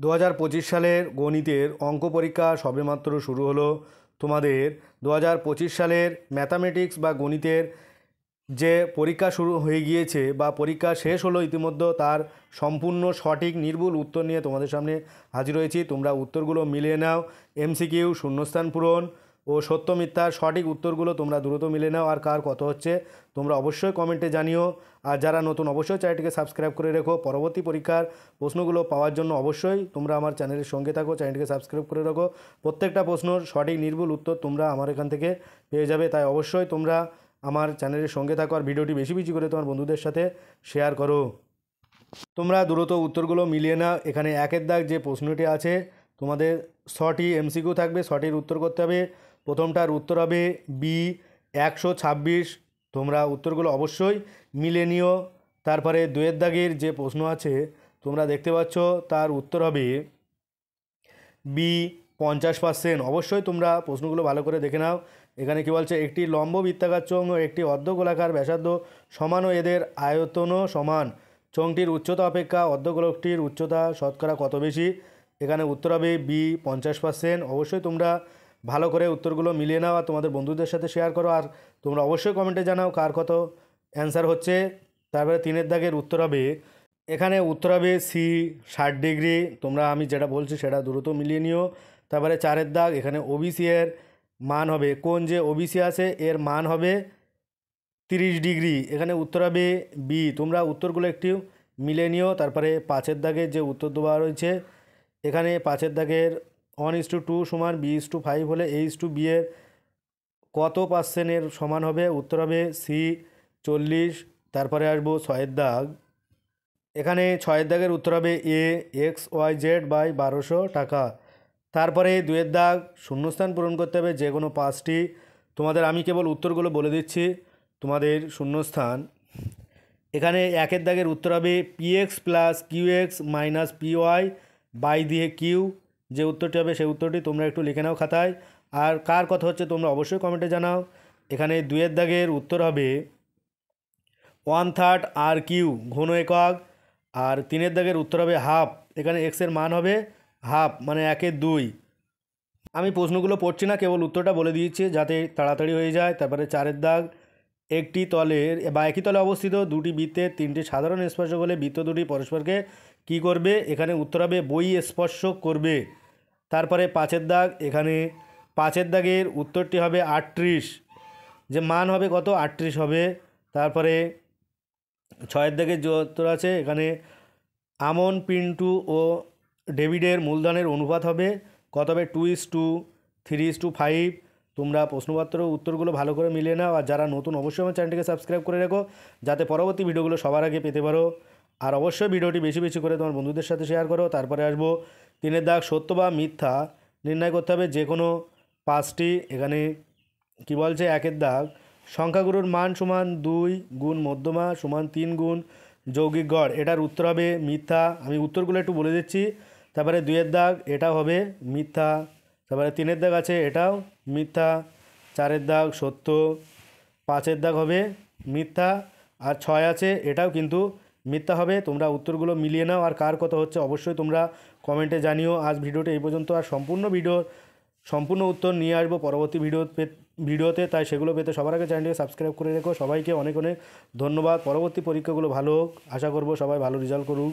2025 সালের গণিতের অঙ্ক পরীক্ষা সবেমাত্র শুরু হলো। তোমাদের 2025 সালের ম্যাথামেটিক্স বা গণিতের যে পরীক্ষা শুরু হয়ে গিয়েছে বা পরীক্ষা শেষ হলো ইতিমধ্যে, তার সম্পূর্ণ সঠিক নির্ভুল উত্তর নিয়ে তোমাদের সামনে হাজির হয়েছি। তোমরা উত্তরগুলো মিলিয়ে নাও। এমসিকিউ, শূন্যস্থান পূরণ ও সত্য মিথ্যার সঠিক উত্তরগুলো তোমরা দ্রুত মিলে নাও। আর কার কত হচ্ছে তোমরা অবশ্যই কমেন্টে জানিও। আর যারা নতুন অবশ্যই চ্যানেলটিকে সাবস্ক্রাইব করে রেখো। পরবর্তী পরীক্ষার প্রশ্নগুলো পাওয়ার জন্য অবশ্যই তোমরা আমার চ্যানেলের সঙ্গে থাকো, চ্যানেলটিকে সাবস্ক্রাইব করে রাখো। প্রত্যেকটা প্রশ্নর সঠিক নির্ভুল উত্তর তোমরা আমার এখান থেকে পেয়ে যাবে। তাই অবশ্যই তোমরা আমার চ্যানেলের সঙ্গে থাকো আর ভিডিওটি বেশি বেশি করে তোমার বন্ধুদের সাথে শেয়ার করো। তোমরা দ্রুত উত্তরগুলো মিলিয়ে নাও। এখানে একের দাগ যে প্রশ্নটি আছে, তোমাদের 6টি এমসিকিউ থাকবে, 6টির উত্তর করতে হবে। প্রথমটার উত্তর হবে বি 126। তোমরা উত্তরগুলো অবশ্যই মিলিয়ে নিও। তারপরে 2এর দাগের যে প্রশ্ন আছে তোমরা দেখতে পাচ্ছ, তার উত্তর হবে বি 50%। অবশ্যই তোমরা প্রশ্নগুলো ভালো করে দেখে নাও। এখানে কি বলছে, একটি লম্ব বৃত্তাকার চোঙ ও একটি অর্ধগোলাকার ব্যাসার্ধ সমান ও এদের আয়তনও সমান। চোঙটির উচ্চতা অপেক্ষা অর্ধগোলকটির উচ্চতা শতকরা কত বেশি? এখানে উত্তর হবে বি 50%। অবশ্যই তোমরা ভালো করে উত্তরগুলো মিলিয়ে নাও আর তোমাদের বন্ধুদের সাথে শেয়ার করো। আর তোমরা অবশ্যই কমেন্টে জানাও কার কত অ্যান্সার হচ্ছে। তারপরে 3এর দাগের উত্তর হবে, এখানে উত্তর হবে সি 60 ডিগ্রি। তোমরা আমি যেটা বলছি সেটা দ্রুত মিলিয়ে নিও। তারপরে 4এর দাগ, এখানে ওবিসি এর মান হবে, কোন যে ওবিসি আছে এর মান হবে 30 ডিগ্রি। এখানে উত্তর হবে বি। তোমরা উত্তরগুলো একটু মিলিয়ে নিও। তারপরে 5এর দাগের যে উত্তর দেওয়া রয়েছে, এখানে 5এর দাগের 1:2 সমান b:5 হলে a:b এর কত পার্সেন্টের সমান হবে? উত্তর হবে সি 40। তারপরে আসবো 6এর দাগ। এখানে 6এর দাগের উত্তর হবে এ XYZ বাই 1200 টাকা। তারপরে 2এর দাগ, শূন্যস্থান পূরণ করতে হবে যে কোনো 5টি। তোমাদের আমি কেবল উত্তরগুলো বলে দিচ্ছি। তোমাদের শূন্যস্থান, এখানে 1এর দাগের উত্তর হবে PX plus QX minus PY by দিয়ে কিউ। যে উত্তরটি হবে সেই উত্তরটি তোমরা একটু লিখে নাও খাতায়। আর কার কথা হচ্ছে তোমরা অবশ্যই কমেন্টে জানাও। এখানে 2এর দাগের উত্তর হবে 1/3 R কিউ ঘন একক। আর 3এর দাগের উত্তর হবে হাফ। এখানে এক্সের মান হবে হাফ, মানে 1/2। আমি প্রশ্নগুলো পড়ছি না, কেবল উত্তরটা বলে দিয়েছি যাতে তাড়াতাড়ি হয়ে যায়। তারপরে 4এর দাগ, একটি তলের বা একই তলে অবস্থিত দুটি বৃত্তের 3টি সাধারণ স্পর্শক হলে বৃত্ত দুটি পরস্পরকে কী করবে? এখানে উত্তর হবে বই স্পর্শক করবে। তারপরে 5এর দাগ, এখানে 5এর দাগের উত্তরটি হবে 38। যে মান হবে কত? 38 হবে। তারপরে 6এর দাগের যে উত্তর আছে, এখানে আমন, পিন্টু ও ডেভিডের মূলধনের অনুপাত হবে কত? হবে 2:3:5। তোমরা প্রশ্নপত্র উত্তরগুলো ভালো করে মিলিয়ে নাও। আর যারা নতুন অবশ্যই আমার চ্যানেলটিকে সাবস্ক্রাইব করে রেখো যাতে পরবর্তী ভিডিওগুলো সবার আগে পেতে পারো। আর অবশ্যই ভিডিওটি বেশি বেশি করে তোমার বন্ধুদের সাথে শেয়ার করো। তারপরে আসবো 3এর দাগ, সত্য বা মিথ্যা নির্ণয় করতে হবে যে কোনো 5টি। এখানে কি বলছে, 1এর দাগ, সংখ্যাগুলোর মান সমান 2 গুণ মধ্যমা সমান 3 গুণ যৌগিক গড়। এটার উত্তর হবে মিথ্যা। আমি উত্তরগুলো একটু বলে দিচ্ছি। তারপরে 2এর দাগ, এটাও হবে মিথ্যা। তারপরে 3এর দাগ আছে, এটাও মিথ্যা। 4এর দাগ সত্য। 5এর দাগ হবে মিথ্যা। আর 6 আছে, এটাও কিন্তু মিথ্যা হবে। তোমরা উত্তরগুলো মিলিয়ে নাও। আর কার কথা হচ্ছে অবশ্যই তোমরা কমেন্টে জানিও। আজ ভিডিওটা এই পর্যন্ত। আর সম্পূর্ণ উত্তর নিয়ে আসবো পরবর্তী ভিডিওতে। তাই সেগুলো পেতে সবার আগে চ্যানেলটিকে সাবস্ক্রাইব করে রেখো। সবাইকে অনেক অনেক ধন্যবাদ। পরবর্তী পরীক্ষাগুলো ভালো হোক, আশা করব সবাই ভালো রেজাল্ট করুক।